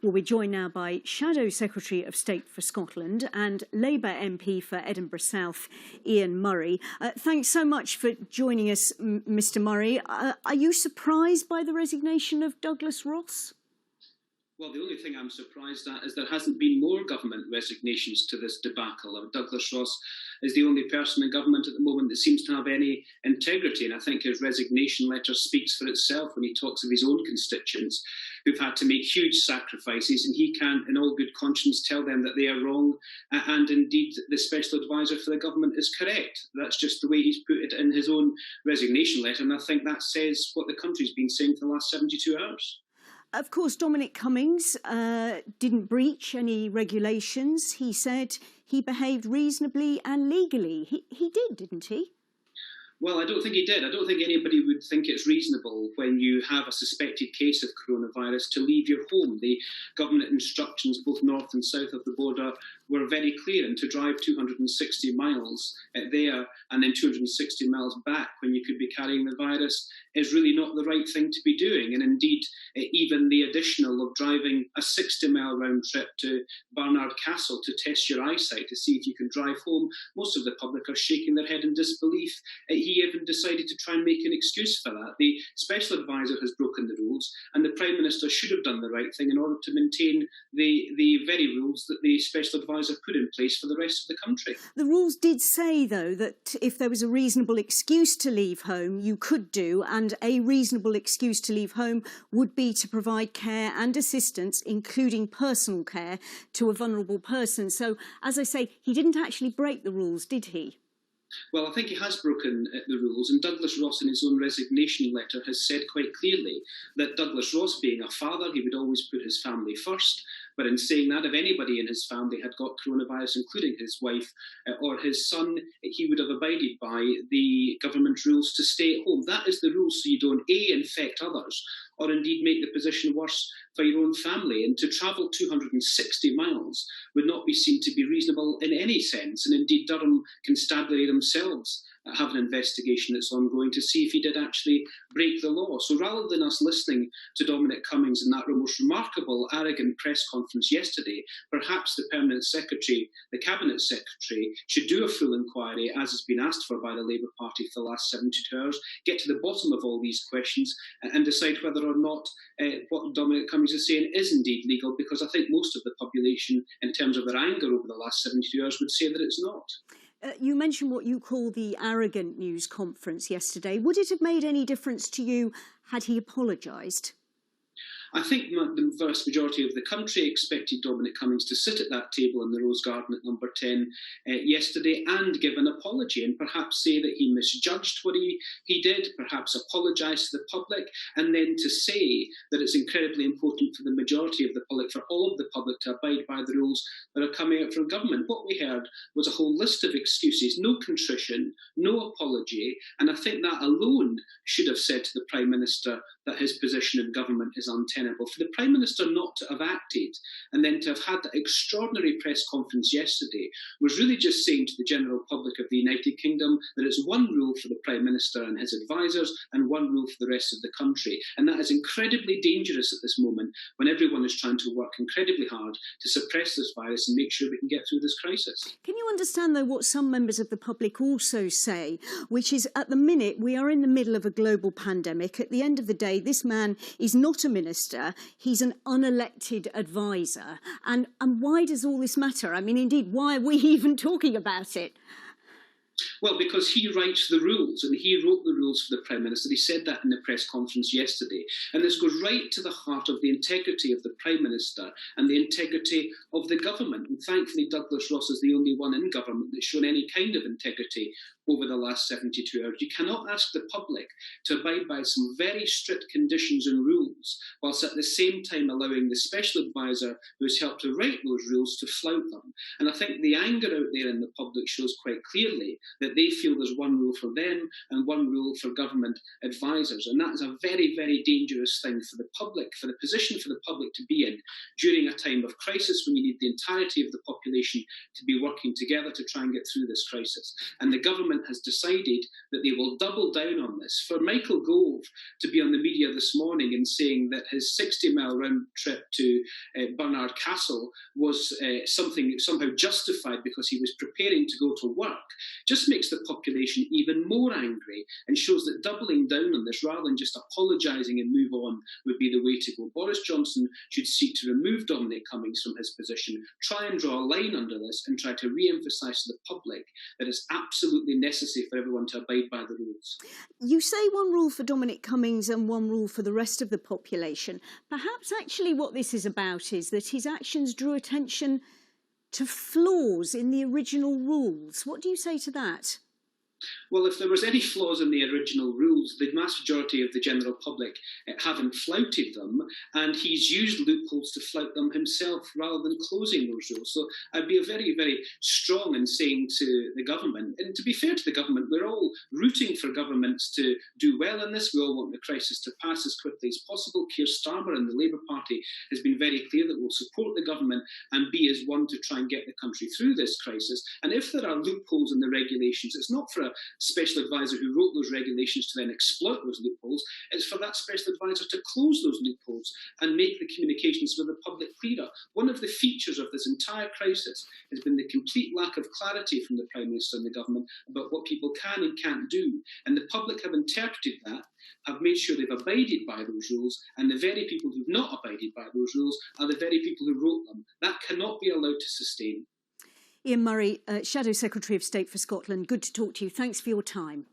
Well, we're joined now by Shadow Secretary of State for Scotland and Labour MP for Edinburgh South, Ian Murray. Thanks so much for joining us, Mr Murray. Are you surprised by the resignation of Douglas Ross? Well, the only thing I'm surprised at is there hasn't been more government resignations to this debacle. Douglas Ross is the only person in government at the moment that seems to have any integrity, and I think his resignation letter speaks for itself when he talks of his own constituents who've had to make huge sacrifices, and he can, in all good conscience, tell them that they are wrong, and indeed the special advisor for the government is correct. That's just the way he's put it in his own resignation letter, and I think that says what the country's been saying for the last 72 hours. Of course, Dominic Cummings didn't breach any regulations. He said he behaved reasonably and legally. He did, didn't he? Well, I don't think he did. I don't think anybody would think it's reasonable when you have a suspected case of coronavirus to leave your home. The government instructions, both north and south of the border, were very clear, and to drive 260 miles there and then 260 miles back when you could be carrying the virus is really not the right thing to be doing. And indeed, even the additional of driving a 60-mile round trip to Barnard Castle to test your eyesight to see if you can drive home, most of the public are shaking their head in disbelief. He even decided to try and make an excuse for that. The special advisor has broken the rules, and the Prime Minister should have done the right thing in order to maintain the very rules that the special advisor put in place for the rest of the country. The rules did say, though, that if there was a reasonable excuse to leave home, you could do, and a reasonable excuse to leave home would be to provide care and assistance, including personal care, to a vulnerable person. So, as I say, he didn't actually break the rules, did he? Well, I think he has broken the rules, and Douglas Ross in his own resignation letter has said quite clearly that Douglas Ross, being a father, he would always put his family first. But in saying that, if anybody in his family had got coronavirus, including his wife or his son, he would have abided by the government rules to stay at home. That is the rule, so you don't infect others, or indeed make the position worse for your own family. And to travel 260 miles would not be seen to be reasonable in any sense. And indeed, Durham Constabulary themselves have an investigation that's ongoing to see if he did actually break the law. So rather than us listening to Dominic Cummings in that most remarkable, arrogant press conference yesterday, perhaps the Permanent Secretary, the Cabinet Secretary, should do a full inquiry, as has been asked for by the Labour Party for the last 72 hours, get to the bottom of all these questions and decide whether or not what Dominic Cummings is saying is indeed legal, because I think most of the population, in terms of their anger over the last 72 hours, would say that it's not. You mentioned what you call the arrogant news conference yesterday. Would it have made any difference to you had he apologised? I think the vast majority of the country expected Dominic Cummings to sit at that table in the Rose Garden at number 10 yesterday and give an apology and perhaps say that he misjudged what he did, perhaps apologise to the public, and then to say that it's incredibly important for the majority of the public, for all of the public, to abide by the rules that are coming out from government. What we heard was a whole list of excuses, no contrition, no apology, and I think that alone should have said to the Prime Minister that his position in government is untenable. For the Prime Minister not to have acted and then to have had that extraordinary press conference yesterday was really just saying to the general public of the United Kingdom that it's one rule for the Prime Minister and his advisers and one rule for the rest of the country. And that is incredibly dangerous at this moment when everyone is trying to work incredibly hard to suppress this virus and make sure we can get through this crisis. Can you understand, though, what some members of the public also say, which is at the minute we are in the middle of a global pandemic. At the end of the day, this man is not a minister, he's an unelected advisor. And why does all this matter? I mean, indeed, why are we even talking about it? Well, because he writes the rules, and he wrote the rules for the Prime Minister. He said that in the press conference yesterday. And this goes right to the heart of the integrity of the Prime Minister and the integrity of the government. And thankfully, Douglas Ross is the only one in government that's shown any kind of integrity over the last 72 hours. You cannot ask the public to abide by some very strict conditions and rules, whilst at the same time allowing the special advisor who has helped to write those rules to flout them. And I think the anger out there in the public shows quite clearly that they feel there's one rule for them and one rule for government advisors. And that is a very, very dangerous thing for the public, for the position for the public to be in during a time of crisis when you need the entirety of the population to be working together to try and get through this crisis. And the government government has decided that they will double down on this. For Michael Gove to be on the media this morning and saying that his 60-mile round trip to Bernard Castle was somehow justified because he was preparing to go to work just makes the population even more angry and shows that doubling down on this rather than just apologising and move on would be the way to go. Boris Johnson should seek to remove Dominic Cummings from his position, try and draw a line under this and try to re-emphasise to the public that it's absolutely necessary for everyone to abide by the rules. You say one rule for Dominic Cummings and one rule for the rest of the population. Perhaps actually what this is about is that his actions drew attention to flaws in the original rules. What do you say to that? Well, if there was any flaws in the original rules, the vast majority of the general public haven't flouted them, and he's used loopholes to flout them himself rather than closing those rules. So I'd be very, very strong in saying to the government, and to be fair to the government, we're all rooting for governments to do well in this. We all want the crisis to pass as quickly as possible. Keir Starmer and the Labour Party has been very clear that we'll support the government and be as one to try and get the country through this crisis. And if there are loopholes in the regulations, it's not for a special advisor who wrote those regulations to then exploit those loopholes. It's for that special advisor to close those loopholes and make the communications with the public clearer. One of the features of this entire crisis has been the complete lack of clarity from the Prime Minister and the government about what people can and can't do. And the public have interpreted that, have made sure they've abided by those rules, and the very people who've not abided by those rules are the very people who wrote them. That cannot be allowed to sustain. Ian Murray, Shadow Secretary of State for Scotland, good to talk to you. Thanks for your time.